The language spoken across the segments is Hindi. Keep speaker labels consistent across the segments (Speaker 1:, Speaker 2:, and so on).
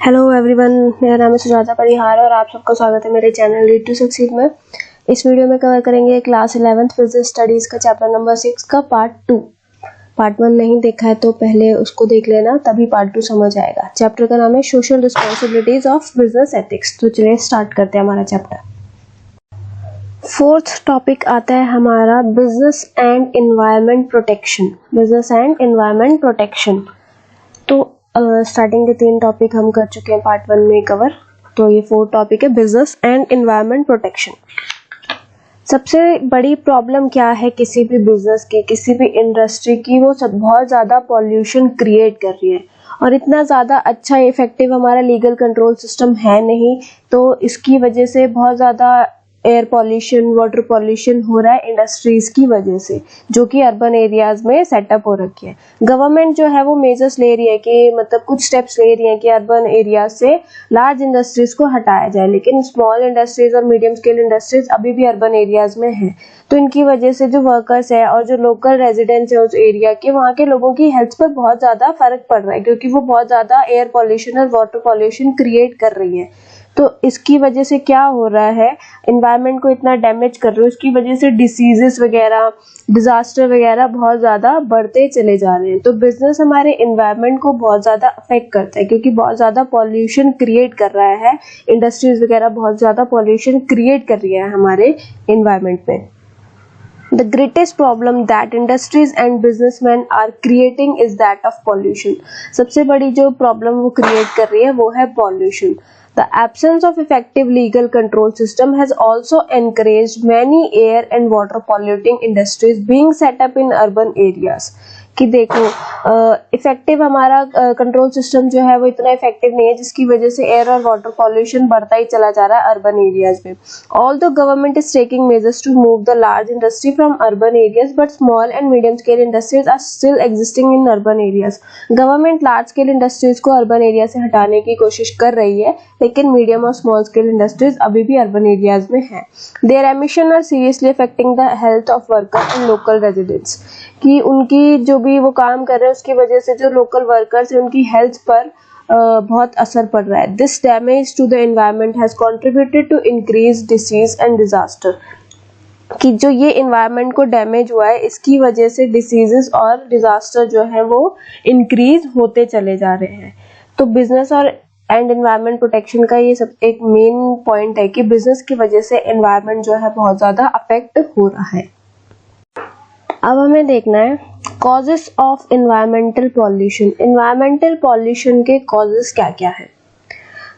Speaker 1: हेलो एवरीवन, मेरा नाम है सुजाता परिहार और आप सबका स्वागत है मेरे चैनल रीड टू सक्सीड में। इस वीडियो में कवर करेंगे क्लास 11th बिजनेस स्टडीज़ का चैप्टर नंबर 6 का पार्ट 2। पार्ट 1 नहीं देखा है तो पहले उसको देख लेना, तभी पार्ट 2 समझ आएगा। चैप्टर का नाम है social responsibilities of business ethics. तो चलिए स्टार्ट करते हैं हमारा चैप्टर। फोर्थ टॉपिक आता है हमारा business and environment protection. Business and environment protection. तो स्टार्टिंग के 3 टॉपिक हम कर चुके हैं पार्ट 1 में कवर। तो ये 4th टॉपिक है बिजनेस एंड एनवायरनमेंट प्रोटेक्शन। सबसे बड़ी प्रॉब्लम क्या है किसी भी बिजनेस की, किसी भी इंडस्ट्री की? वो सब बहुत ज़्यादा पॉल्यूशन क्रिएट कर रही है और इतना ज़्यादा अच्छा इफेक्टिव हमारा लीगल कंट्रोल सिस्टम है नहीं। तो इसकी वजह से बहुत ज़्यादा एयर पॉल्यूशन, वाटर पॉल्यूशन हो रहा है इंडस्ट्रीज की वजह से, जो कि अर्बन एरियाज में सेटअप हो रखी है। गवर्नमेंट जो है वो मेजर्स ले रही है कि मतलब कुछ स्टेप्स ले रही है कि अर्बन एरिया से लार्ज इंडस्ट्रीज को हटाया जाए, लेकिन स्मॉल इंडस्ट्रीज और मीडियम स्केल इंडस्ट्रीज अभी भी अर्बन एरियाज में है। तो इनकी वजह से जो वर्कर्स है और जो लोकल रेजिडेंट्स है उस एरिया के, वहाँ के लोगों की हेल्थ पर बहुत ज्यादा फर्क पड़ रहा है, क्योंकि वो बहुत ज्यादा एयर पॉल्यूशन और वाटर पॉल्यूशन क्रिएट कर रही है। तो इसकी वजह से क्या हो रहा है, एनवायरनमेंट को इतना डैमेज कर रहे हो, इसकी वजह से डिसीजेस वगैरह, डिजास्टर वगैरह बहुत ज़्यादा बढ़ते चले जा रहे हैं। तो बिजनेस हमारे एनवायरनमेंट को बहुत ज़्यादा अफेक्ट करता है, क्योंकि बहुत ज़्यादा पॉल्यूशन क्रिएट कर रहा है। इंडस्ट्रीज वगैरह बहुत ज़्यादा पॉल्यूशन क्रिएट कर रही है हमारे एनवायरनमेंट में। The greatest problem that industries and businessmen are creating is that of pollution. सबसे बड़ी जो प्रॉब्लम वो क्रिएट कर रही है वो है pollution. The absence of effective legal control system has also encouraged many air and water polluting industries being set up in urban areas. कि देखो इफेक्टिव हमारा कंट्रोल सिस्टम जो है वो इतना इफेक्टिव नहीं है, जिसकी वजह से एयर और वाटर पॉल्यूशन बढ़ता ही चला जा रहा है अर्बन एरियाज में। Although government is taking measures to move the large industry from urban areas, but small and medium scale industries are still existing in urban areas. Government large scale industries को अर्बन एरिया से हटाने की कोशिश कर रही है, लेकिन मीडियम और स्मॉल स्केल इंडस्ट्रीज अभी भी अर्बन एरियाज में है। There emission are seriously affecting the health of workers and local residents. कि उनकी जो भी वो काम कर रहे हैं उसकी वजह से जो लोकल वर्कर्स हैं उनकी हेल्थ पर बहुत असर पड़ रहा है। This damage to the environment has contributed to increase disease and disaster. कि जो ये एनवायरनमेंट को डैमेज हुआ है इसकी वजह से डिसीजेस और डिजास्टर जो है वो इंक्रीज होते चले जा रहे हैं। तो बिजनेस और एंड एनवायरनमेंट प्रोटेक्शन का ये सब एक मेन पॉइंट है कि बिजनेस की वजह से एनवायरनमेंट जो है बहुत ज्यादा अफेक्ट हो रहा है। अब हमें देखना है causes of environmental pollution. Environmental pollution के कॉजेस क्या क्या है?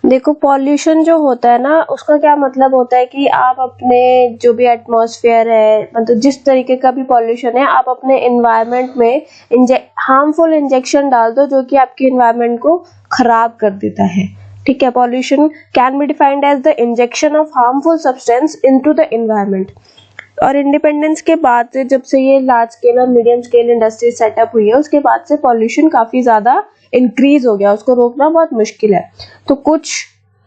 Speaker 1: देखो, पॉल्यूशन जो होता है ना, उसका क्या मतलब होता है कि आप अपने जो भी एटमॉस्फेयर है, मतलब जिस तरीके का भी पॉल्यूशन है, आप अपने एनवायरनमेंट में हार्मफुल इंजेक्शन डाल दो जो कि आपके एनवायरनमेंट को खराब कर देता है। ठीक है, pollution can be defined as the injection of harmful substance into the environment. और इंडिपेंडेंस के बाद से, जब से ये लार्ज स्केल और मीडियम स्केल इंडस्ट्री सेटअप हुई है, उसके बाद से पॉल्यूशन काफी ज्यादा इंक्रीज हो गया, उसको रोकना बहुत मुश्किल है। तो कुछ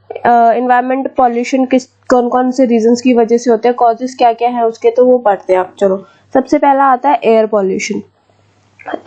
Speaker 1: एनवायरमेंट पॉल्यूशन किस कौन कौन से रीजंस की वजह से होते हैं, कॉजेस क्या क्या है उसके, तो वो पढ़ते हैं आप। चलो, सबसे पहला आता है एयर पॉल्यूशन।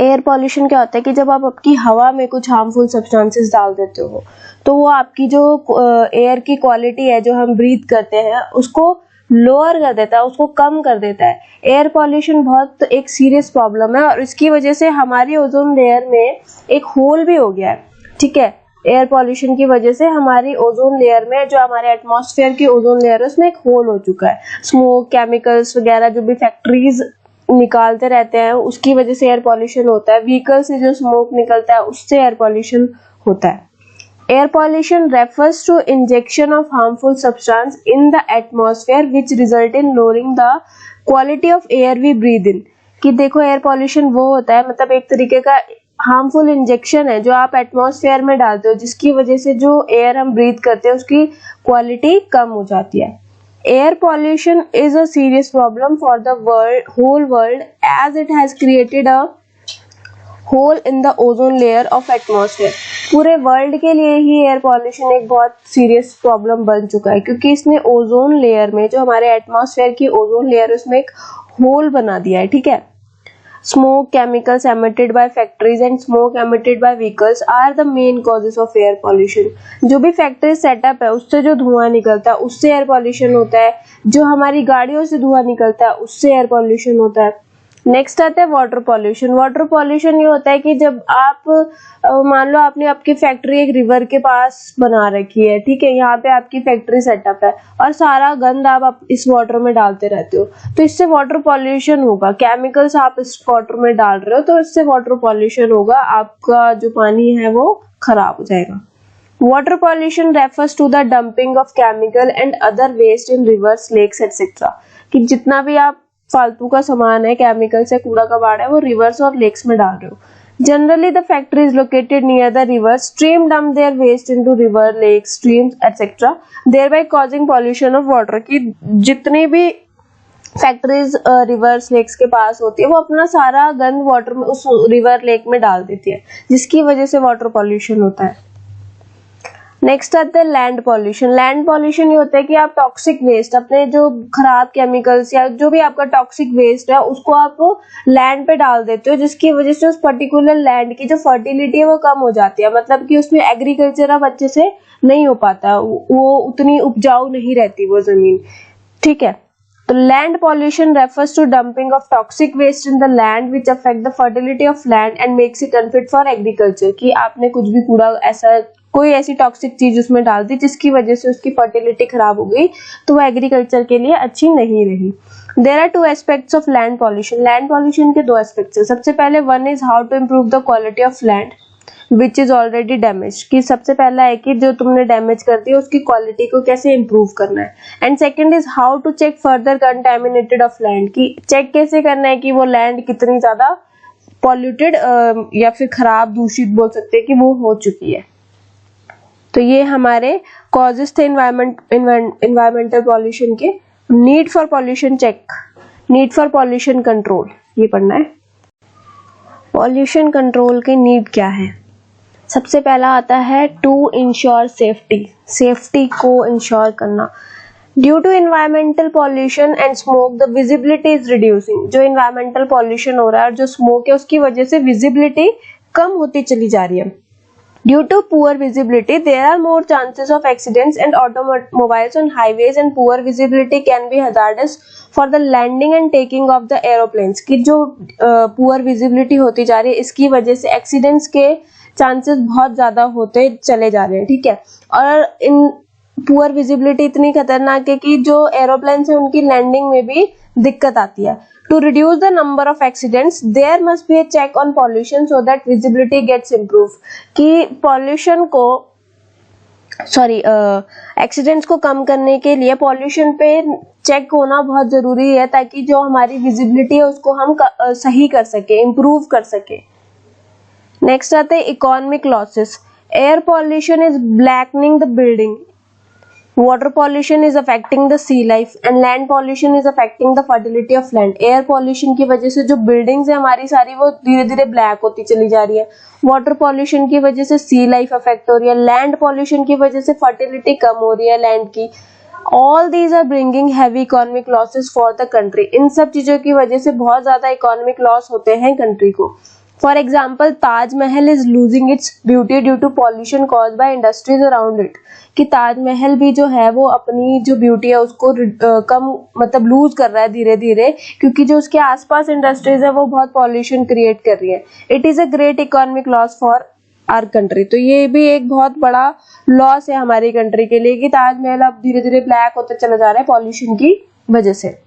Speaker 1: एयर पॉल्यूशन क्या होता है कि जब आप आपकी हवा में कुछ हार्मफुल सब्सटेंसेस डाल देते हो तो वो आपकी जो एयर की क्वालिटी है जो हम ब्रीथ करते हैं उसको लोअर कर देता है, उसको कम कर देता है। एयर पॉल्यूशन बहुत एक सीरियस प्रॉब्लम है और इसकी वजह से हमारी ओजोन लेयर में एक होल भी हो गया है। ठीक है, एयर पॉल्यूशन की वजह से हमारी ओजोन लेयर में, जो हमारे एटमॉस्फेयर की ओजोन लेयर है, उसमें एक होल हो चुका है। स्मोक, केमिकल्स वगैरह जो भी फैक्ट्रीज निकालते रहते हैं उसकी वजह से एयर पॉल्यूशन होता है। व्हीकल से जो स्मोक निकलता है उससे एयर पॉल्यूशन होता है। Air pollution refers to injection of harmful substance in the atmosphere which result in lowering the quality of air we breathe in। कि देखो, एयर पॉल्यूशन वो होता है, मतलब एक तरीके का हार्मफुल इंजेक्शन है जो आप एटमॉस्फेयर में डालते हो, जिसकी वजह से जो एयर हम ब्रीथ करते हैं उसकी क्वालिटी कम हो जाती है। Air pollution is a serious problem for the whole world as it has created a hole in the ozone layer of atmosphere. पूरे वर्ल्ड के लिए ही एयर पॉल्यूशन एक बहुत सीरियस प्रॉब्लम बन चुका है, क्योंकि इसने ओजोन लेयर में, जो हमारे एटमॉस्फेयर की ओजोन लेयर, उसमें एक होल बना दिया है। ठीक है, smoke, chemicals emitted by factories and smoke emitted by vehicles are the main causes of air pollution। जो भी फैक्ट्री सेटअप है उससे जो धुआं निकलता है उससे एयर पॉल्यूशन होता है, जो हमारी गाड़ियों से धुआं निकलता है उससे एयर पॉल्यूशन होता है। नेक्स्ट आता है वाटर पॉल्यूशन। वाटर पॉल्यूशन ये होता है कि जब आप मान लो आपने आपकी फैक्ट्री एक रिवर के पास बना रखी है, ठीक है, यहाँ पे आपकी फैक्ट्री सेटअप है और सारा गंद आप इस वाटर में डालते रहते हो, तो इससे वाटर पॉल्यूशन होगा। केमिकल्स आप इस वाटर में डाल रहे हो तो इससे वाटर पॉल्यूशन होगा, आपका जो पानी है वो खराब हो जाएगा। Water pollution refers to the dumping of chemical and other waste in rivers, lakes, etc. कि जितना भी आप फालतू का सामान है, केमिकल से कूड़ा कबाड़ है, वो रिवर्स और लेक्स में डाल रहे हो। Generally, the factory is located near the river. Stream dump their waste into river, lakes, streams, etc. thereby causing pollution of water। कि जितनी भी फैक्ट्रीज रिवर्स लेक्स के पास होती है वो अपना सारा गंद वाटर में उस रिवर लेक में डाल देती है, जिसकी वजह से वाटर पॉल्यूशन होता है। नेक्स्ट आता है लैंड पॉल्यूशन। लैंड पॉल्यूशन ये होता है कि आप टॉक्सिक वेस्ट, अपने जो खराब केमिकल्स या जो भी आपका टॉक्सिक वेस्ट है उसको आप लैंड पे डाल देते हो, जिसकी वजह से उस पर्टिकुलर लैंड की जो फर्टिलिटी है वो कम हो जाती है, मतलब कि उसमें एग्रीकल्चर अब अच्छे से नहीं हो पाता, वो उतनी उपजाऊ नहीं रहती वो जमीन, ठीक है। तो land pollution refers to dumping of toxic waste in the land which affect the fertility of land and makes it unfit for agriculture. कि आपने कुछ भी कूड़ा ऐसा कोई ऐसी टॉक्सिक चीज उसमें डाल दी जिसकी वजह से उसकी फर्टिलिटी खराब हो गई, तो वो एग्रीकल्चर के लिए अच्छी नहीं रही। There are two aspects of land pollution. Land pollution के दो एस्पेक्ट्स हैं। सबसे पहले one is how to improve the quality of land which is already damage. कि सबसे पहला है कि जो तुमने डैमेज कर दी उसकी क्वालिटी को कैसे इम्प्रूव करना है। And second is how to check further contaminated of land. की चेक कैसे करना है कि वो लैंड कितनी ज्यादा पॉल्यूटेड या फिर खराब, दूषित बोल सकते हैं कि वो हो चुकी है। तो ये हमारे कॉजेस थे एनवायरमेंटल पॉल्यूशन के। Need for pollution check, need for pollution control, ये पढ़ना है। पॉल्यूशन कंट्रोल की नीड क्या है? सबसे पहला आता है टू इंश्योर सेफ्टी, सेफ्टी को इंश्योर करना। Due to environmental pollution and smoke the visibility is reducing. जो एनवायरमेंटल पॉल्यूशन हो रहा है और जो स्मोक है उसकी वजह से विजिबिलिटी कम होती चली जा रही है। Due to poor visibility, there are more chances of accidents and automobiles on highways, and poor visibility can be hazardous for the landing and taking of the aeroplanes। कि जो poor visibility होती जा रही है इसकी वजह से एक्सीडेंट्स के चांसेस बहुत ज्यादा होते चले जा रहे हैं, ठीक है। और इन पुअर विजिबिलिटी इतनी खतरनाक है कि जो एरोप्लेन्स है उनकी लैंडिंग में भी दिक्कत आती है। To reduce the number of accidents, there must be a check on pollution so that visibility gets improved। कि pollution को एक्सीडेंट्स को कम करने के लिए पॉल्यूशन पे चेक होना बहुत जरूरी है, ताकि जो हमारी विजिबिलिटी है उसको हम सही कर सके, इम्प्रूव कर सके। नेक्स्ट आते हैं economic losses. Air pollution is blackening the building, water pollution is affecting the sea life and land pollution is affecting the fertility of land। air pollution की वजह से जो buildings है हमारी सारी वो धीरे धीरे black होती चली जा रही है। water pollution की वजह से sea life affect हो रही है। land pollution की वजह से fertility कम हो रही है land की। all these are bringing heavy economic losses for the country। इन सब चीजों की वजह से बहुत ज्यादा economic loss होते हैं कंट्री को। For example, Taj Mahal is losing its beauty due to pollution caused by industries around it। कि ताजमहल भी जो है वो अपनी जो ब्यूटी है उसको कम मतलब लूज कर रहा है धीरे धीरे, क्योंकि जो उसके आसपास इंडस्ट्रीज है वो बहुत पॉल्यूशन क्रिएट कर रही है। It is a great economic loss for our country. तो ये भी एक बहुत बड़ा लॉस है हमारी कंट्री के लिए कि ताजमहल अब धीरे धीरे ब्लैक होता चला जा रहा है पॉल्यूशन की वजह से।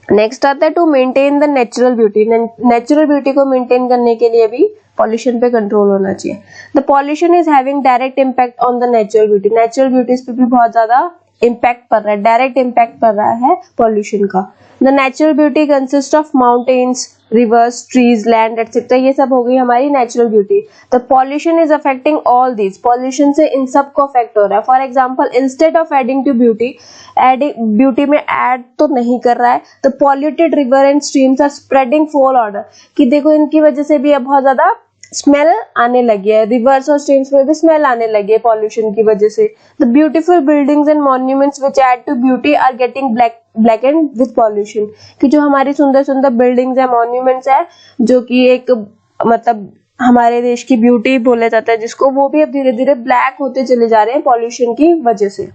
Speaker 1: नेक्स्ट आता है to maintain the natural beauty. Natural beauty को मेंटेन करने के लिए भी पॉल्यूशन पे कंट्रोल होना चाहिए। The pollution is having direct impact on the natural beauty. Natural beauties पे भी बहुत ज्यादा इम्पैक्ट पड़ रहा है, डायरेक्ट इम्पैक्ट पड़ रहा है पॉल्यूशन का। The natural beauty consist of mountains, rivers, trees, land etcetera. ये सब हो गई हमारी natural beauty. The pollution is affecting all these. Pollution से इन सब को अफेक्ट हो रहा है। For example, instead of adding to beauty, beauty में ऐड तो नहीं कर रहा है। The polluted river and streams are spreading foul odour. कि देखो इनकी वजह से भी अब बहुत ज्यादा स्मेल आने लगी है, रिवर्स और स्ट्रीम्स में भी स्मेल आने लगी है पॉल्यूशन की वजह से। The beautiful buildings and monuments which add to beauty are getting blackened with pollution, कि जो हमारी सुंदर सुंदर बिल्डिंग्स है, मॉन्यूमेंट्स है, जो कि एक मतलब हमारे देश की ब्यूटी बोला जाता है जिसको, वो भी अब धीरे धीरे ब्लैक होते चले जा रहे हैं पॉल्यूशन की वजह से।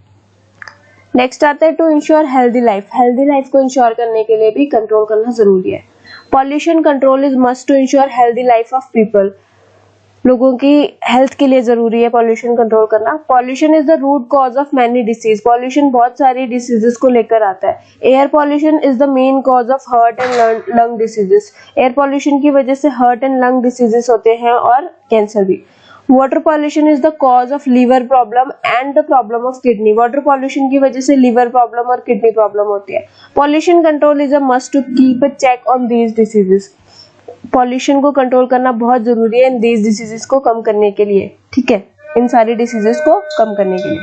Speaker 1: नेक्स्ट आता है to ensure healthy life. Healthy life को इंश्योर करने के लिए भी कंट्रोल करना जरूरी है। Pollution control is must to ensure healthy life of people. लोगों की हेल्थ के लिए जरूरी है पॉल्यूशन कंट्रोल करना। Pollution is the root cause of many disease. पॉल्यूशन बहुत सारी डिसीजेस को लेकर आता है। Air pollution is the main cause of heart and lung diseases. Air pollution की वजह से हार्ट एंड लंग डिसीजेस होते हैं और कैंसर भी। Water pollution is the cause of liver problem and the problem of kidney. Water pollution की वजह से लीवर प्रॉब्लम और किडनी प्रॉब्लम होती है। Pollution control is a must to keep a check on these diseases. Pollution को कंट्रोल करना बहुत जरूरी है इन दीज डिसीजेस को कम करने के लिए, ठीक है, इन सारी डिसीजेस को कम करने के लिए।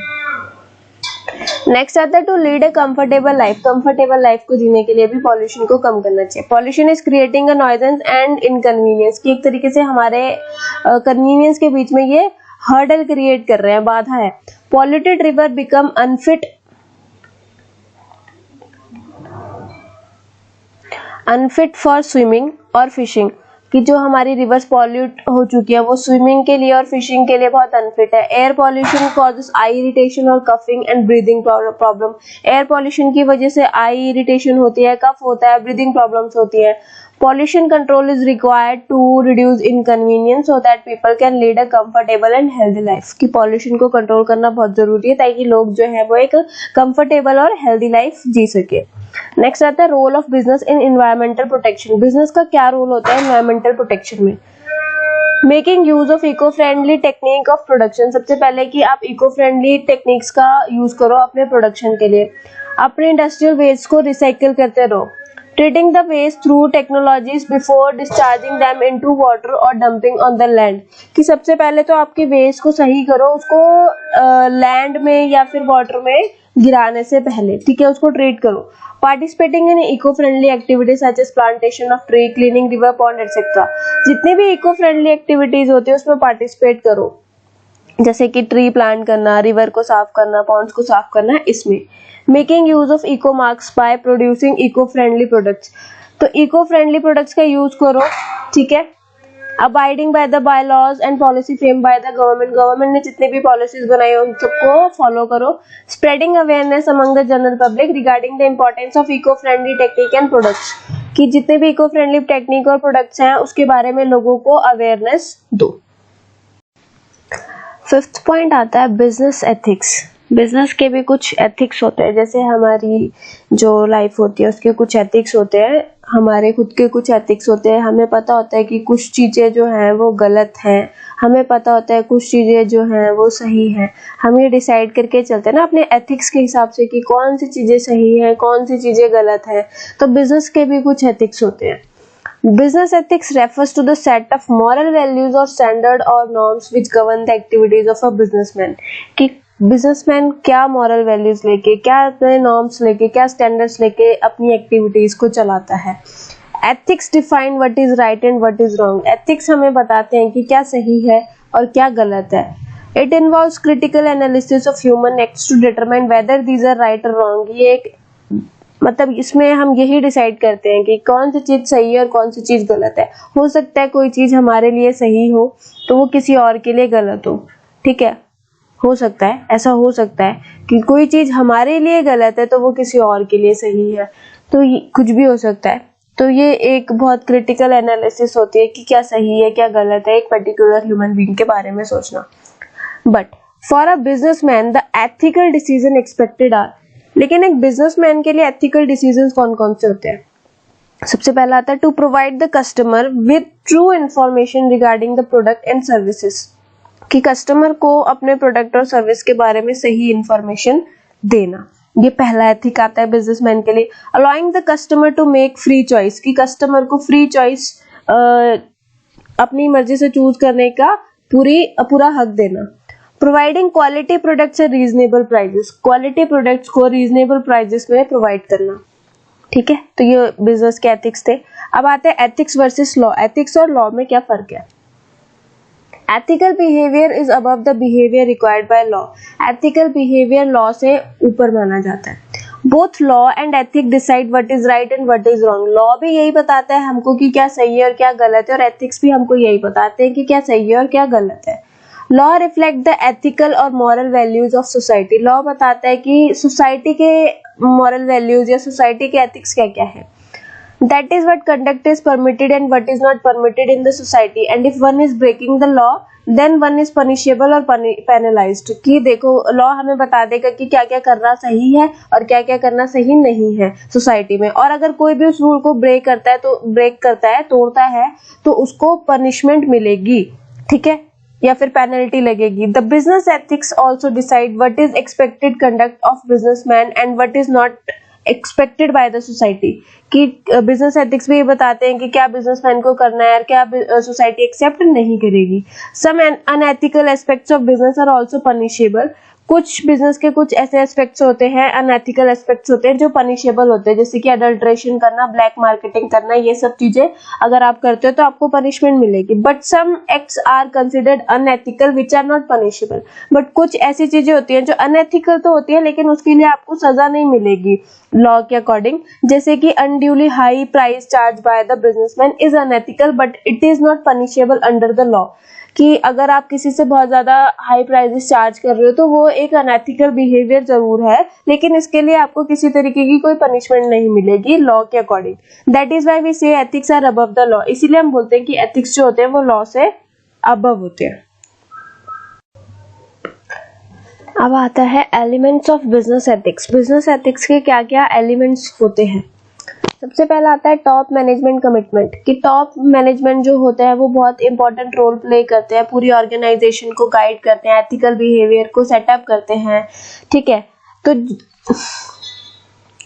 Speaker 1: नेक्स्ट आता है to lead a comfortable life. Comfortable life को जीने के लिए भी पॉल्यूशन को कम करना चाहिए। Pollution is creating a nuisance and inconvenience, की एक तरीके से हमारे कन्वीनियंस के बीच में ये हर्डल क्रिएट कर रहे हैं, बाधा है। Polluted river become unfit for swimming और फिशिंग, कि जो हमारी रिवर्स पॉल्यूट हो चुकी है वो स्विमिंग के लिए और फिशिंग के लिए बहुत अनफिट है। एयर पॉल्यूशन कॉजेस आई इरिटेशन और coughing and breathing problem. Air pollution की वजह से आई इरिटेशन होती है, कफ होता है, ब्रीदिंग प्रॉब्लम्स होती है। Pollution control is required to reduce inconvenience so that people can lead a comfortable and healthy life, कि पॉल्यूशन को कंट्रोल करना बहुत जरूरी है ताकि लोग जो है वो एक कंफर्टेबल और हेल्दी लाइफ जी सके। नेक्स्ट आता है role of business in environmental protection. Business का क्या रोल होता है एनवायरमेंटल प्रोटेक्शन में? Making use of eco friendly technique of production. सबसे पहले कि आप इको फ्रेंडली टेक्निक्स का यूज करो अपने प्रोडक्शन के लिए। अपने इंडस्ट्रियल वेस्ट को रिसाइकिल करते रहो। Treating the waste through technologies before discharging them into water और डंपिंग ऑन द लैंड, कि सबसे पहले तो आपके वेस्ट को सही करो, उसको लैंड में या फिर वाटर में गिराने से पहले, ठीक है, उसको ट्रीट करो। Participating in eco friendly activities such as plantation of tree, cleaning river pond etcetera. जितनी भी इको फ्रेंडली एक्टिविटीज होती है उसमें पार्टिसिपेट करो, जैसे कि ट्री प्लांट करना, रिवर को साफ करना, पॉन्ड्स को साफ करना, इसमें। Making use of eco marks by producing eco friendly products, तो इको फ्रेंडली प्रोडक्ट्स का यूज करो, ठीक है। Abiding by the bylaws and policy frame by the government. Government ने जितने भी पॉलिसीज बनाई है उन सबको फॉलो करो। Spreading awareness among the general public regarding the importance of eco friendly technique and products, कि जितने भी इको फ्रेंडली टेक्निक और प्रोडक्ट्स हैं उसके बारे में लोगों को अवेयरनेस दो। फिफ्थ पॉइंट आता है बिजनेस एथिक्स। बिजनेस के भी कुछ एथिक्स होते हैं, जैसे हमारी जो लाइफ होती है उसके कुछ एथिक्स होते हैं, हमारे खुद के कुछ एथिक्स होते हैं। हमें पता होता है कि कुछ चीज़ें जो हैं वो गलत हैं, हमें पता होता है कुछ चीज़ें जो हैं वो सही हैं। हम ये डिसाइड करके चलते हैं ना अपने एथिक्स के हिसाब से कि कौन सी चीज़ें सही हैं, कौन सी चीज़ें गलत हैं। तो बिजनेस के भी कुछ एथिक्स होते हैं। Business ethics refers to the set of moral values or standard or norms which govern the activities of a businessman, कि बिजनेसमैन क्या मॉरल वैल्यूज लेके, क्या अपने नॉर्म्स लेके, क्या स्टैंडर्ड्स लेके अपनी एक्टिविटीज को चलाता है। Ethics define what is right and what is wrong. Ethics हमें बताते हैं कि क्या सही है और क्या गलत है। It involves critical analysis of human acts to determine whether these are right और रॉन्ग। ये एक मतलब इसमें हम यही डिसाइड करते हैं कि कौन सी चीज सही है और कौन सी चीज गलत है। हो सकता है कोई चीज हमारे लिए सही हो तो वो किसी और के लिए गलत हो, ठीक है, हो सकता है, ऐसा हो सकता है कि कोई चीज हमारे लिए गलत है तो वो किसी और के लिए सही है, तो कुछ भी हो सकता है। तो ये एक बहुत क्रिटिकल एनालिसिस होती है कि क्या सही है क्या गलत है एक पर्टिकुलर ह्यूमन बीइंग के बारे में सोचना। But for a businessman the ethical decision expected are, लेकिन एक बिजनेसमैन के लिए एथिकल डिसीजंस कौन कौन से होते हैं? सबसे पहला आता है to provide the customer with true information regarding the product and services, कि कस्टमर को अपने प्रोडक्ट और सर्विस के बारे में सही इंफॉर्मेशन देना, ये पहला एथिक आता है बिजनेसमैन के लिए। Allowing the customer to make free choice, कि कस्टमर को फ्री चॉइस अपनी मर्जी से चूज करने का पूरा हक देना। Providing quality products at reasonable prices, quality products को रीजनेबल प्राइजेस में प्रोवाइड करना, ठीक है। तो ये बिजनेस के एथिक्स थे। अब आते हैं एथिक्स वर्सेस लॉ। एथिक्स और लॉ में क्या फर्क है? Ethical behaviour is above the behaviour required by law. Ethical behaviour law से ऊपर माना जाता है। Both law and ethic decide what is right and what is wrong. Law भी यही बताता है हमको कि क्या सही है और क्या गलत है, और एथिक्स भी हमको यही बताते हैं कि क्या सही है और क्या गलत है। लॉ रिफ्लेक्ट द एथिकल और moral values of society. Law बताता है कि सोसाइटी के मॉरल वैल्यूज या सोसाइटी के एथिक्स क्या क्या है। That is what conduct is permitted and what is not permitted in the society, and if one is breaking the law then one is punishable or penalized। कि देखो लॉ हमें बता देगा कि क्या क्या करना सही है और क्या क्या करना सही नहीं है सोसाइटी में, और अगर कोई भी उस रूल को ब्रेक करता है तोड़ता है तो उसको पनिशमेंट मिलेगी, ठीक है, या फिर पेनल्टी लगेगी। The business ethics also decide what is expected conduct of businessman and what is not expected by the society. कि बिजनेस एथिक्स भी ये बताते हैं कि क्या बिजनेसमैन को करना है और क्या सोसाइटी एक्सेप्ट नहीं करेगी। Some unethical aspects of business are also punishable. कुछ बिजनेस के कुछ ऐसे एस्पेक्ट्स होते हैं, अनएथिकल एस्पेक्ट्स होते हैं जो पनिशेबल होते हैं, जैसे कि अडल्ट्रेशन करना, ब्लैक मार्केटिंग करना, ये सब चीजें अगर आप करते हो तो आपको पनिशमेंट मिलेगी। But some acts are considered unethical which are not punishable. But कुछ ऐसी चीजें होती हैं जो अनएथिकल तो होती है लेकिन उसके लिए आपको सजा नहीं मिलेगी लॉ के अकॉर्डिंग, जैसे कि unduly high price charge by the businessman is unethical but it is not punishable under the law. कि अगर आप किसी से बहुत ज्यादा हाई प्राइसेस चार्ज कर रहे हो तो वो एक अनएथिकल बिहेवियर जरूर है, लेकिन इसके लिए आपको किसी तरीके की कोई पनिशमेंट नहीं मिलेगी लॉ के according. That is why we say ethics are above the law. इसीलिए हम बोलते हैं कि एथिक्स जो होते हैं वो लॉ से अबव होते हैं। अब आता है elements of business ethics. Business ethics के क्या क्या एलिमेंट्स होते हैं। सबसे पहला आता है टॉप मैनेजमेंट कमिटमेंट। कि टॉप मैनेजमेंट जो होते हैं वो बहुत इंपॉर्टेंट रोल प्ले करते हैं, पूरी ऑर्गेनाइजेशन को गाइड करते हैं, एथिकल बिहेवियर को सेटअप करते हैं, ठीक है। तो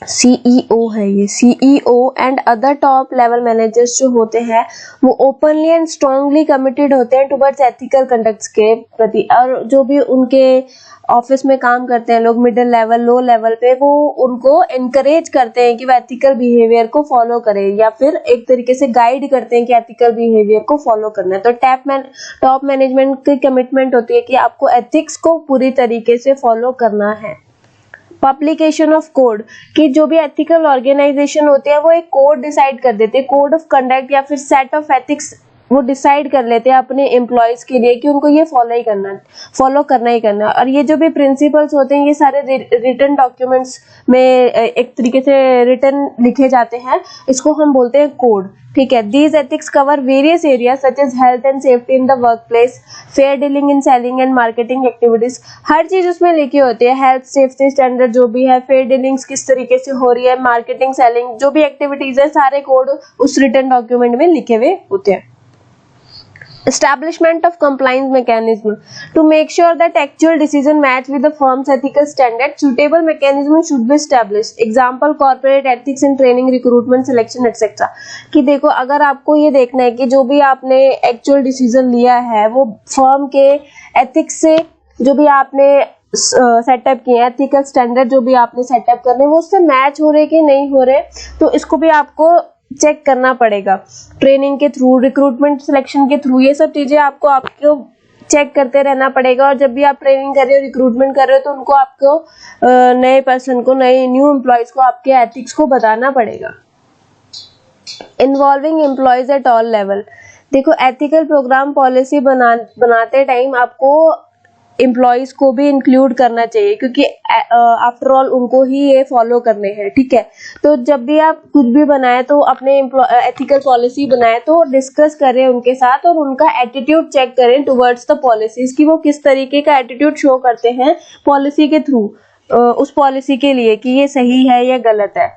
Speaker 1: सीईओ है ये, CEO and other top level managers जो होते हैं वो ओपनली एंड स्ट्रांगली कमिटेड होते हैं टुवर्ड्स एथिकल कंडक्ट्स के प्रति। और जो भी उनके ऑफिस में काम करते हैं लोग, मिडिल लेवल, लो लेवल पे, वो उनको एनकरेज करते हैं कि वो एथिकल बिहेवियर को फॉलो करें, या फिर एक तरीके से गाइड करते हैं कि एथिकल बिहेवियर को फॉलो करना है। तो टॉप मैनेजमेंट की कमिटमेंट होती है कि आपको एथिक्स को पूरी तरीके से फॉलो करना है। Publication of code. कि जो भी एथिकल ऑर्गेनाइजेशन होते हैं वो एक कोड डिसाइड कर देते हैं, कोड ऑफ कंडक्ट या फिर सेट ऑफ एथिक्स वो डिसाइड कर लेते हैं अपने एम्प्लॉयज के लिए कि उनको ये फॉलो करना ही करना। और ये जो भी प्रिंसिपल्स होते हैं ये सारे रिटन डॉक्यूमेंट्स में एक तरीके से रिटन लिखे जाते हैं, इसको हम बोलते हैं कोड, ठीक है। These ethics cover various area such as health and safety in the work place, fair dealing in selling and marketing activities. हर चीज उसमें लिखी होती है, हेल्थ सेफ्टी स्टैंडर्ड जो भी है, फेयर डीलिंग्स किस तरीके से हो रही है, मार्केटिंग सेलिंग जो भी एक्टिविटीज है, सारे कोड उस रिटन डॉक्यूमेंट में लिखे हुए होते हैं। Establishment of compliance mechanism. To make sure that actual decision match with the firm's ethical standards, suitable mechanism should be established. Example, corporate ethics in training, recruitment, selection, etc. कि देखो अगर आपको ये देखना है कि जो भी आपने एक्चुअल डिसीजन लिया है वो फर्म के एथिक्स से, जो भी आपने सेटअप किए हैं एथिकल स्टैंडर्ड जो भी आपने सेटअप करने वो उससे मैच हो रहे कि नहीं हो रहे, तो इसको भी आपको चेक करना पड़ेगा ट्रेनिंग के थ्रू, रिक्रूटमेंट सिलेक्शन के थ्रू। ये सब चीजें आपको चेक करते रहना पड़ेगा। और जब भी आप ट्रेनिंग कर रहे हो, रिक्रूटमेंट कर रहे हो, तो उनको आपको नए पर्सन को, नए न्यू एम्प्लॉयज को आपके एथिक्स को बताना पड़ेगा। Involving employees at all level. देखो एथिकल प्रोग्राम पॉलिसी बनाते टाइम आपको एम्प्लॉयज को भी इंक्लूड करना चाहिए, क्योंकि आफ्टर ऑल उनको ही ये फॉलो करने हैं, ठीक है। तो जब भी आप कुछ भी बनाए तो अपने एथिकल पॉलिसी बनाए तो डिस्कस करें उनके साथ और उनका एटीट्यूड चेक करें टुवर्ड्स द पॉलिसीज कि वो किस तरीके का एटीट्यूड शो करते हैं पॉलिसी के थ्रू, उस पॉलिसी के लिए कि ये सही है या गलत है।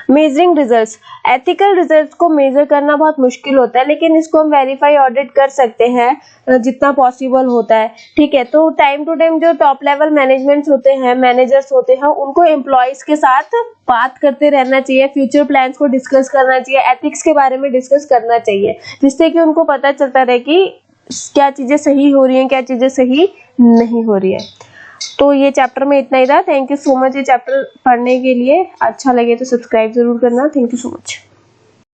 Speaker 1: Measuring results. एथिकल रिजल्ट्स को मेजर करना बहुत मुश्किल होता है, लेकिन इसको हम वेरीफाई ऑडिट कर सकते हैं जितना पॉसिबल होता है, ठीक है। तो टाइम टू टाइम जो टॉप लेवल मैनेजमेंट्स होते हैं, मैनेजर्स होते हैं, उनको एम्प्लॉयज के साथ बात करते रहना चाहिए, फ्यूचर प्लान्स को डिस्कस करना चाहिए, एथिक्स के बारे में डिस्कस करना चाहिए, जिससे कि उनको पता चलता रहे कि क्या चीजें सही हो रही हैं, क्या चीजें सही नहीं हो रही है। तो ये चैप्टर में इतना ही था। थैंक यू सो मच ये चैप्टर पढ़ने के लिए। अच्छा लगे तो सब्सक्राइब जरूर करना। Thank you so much.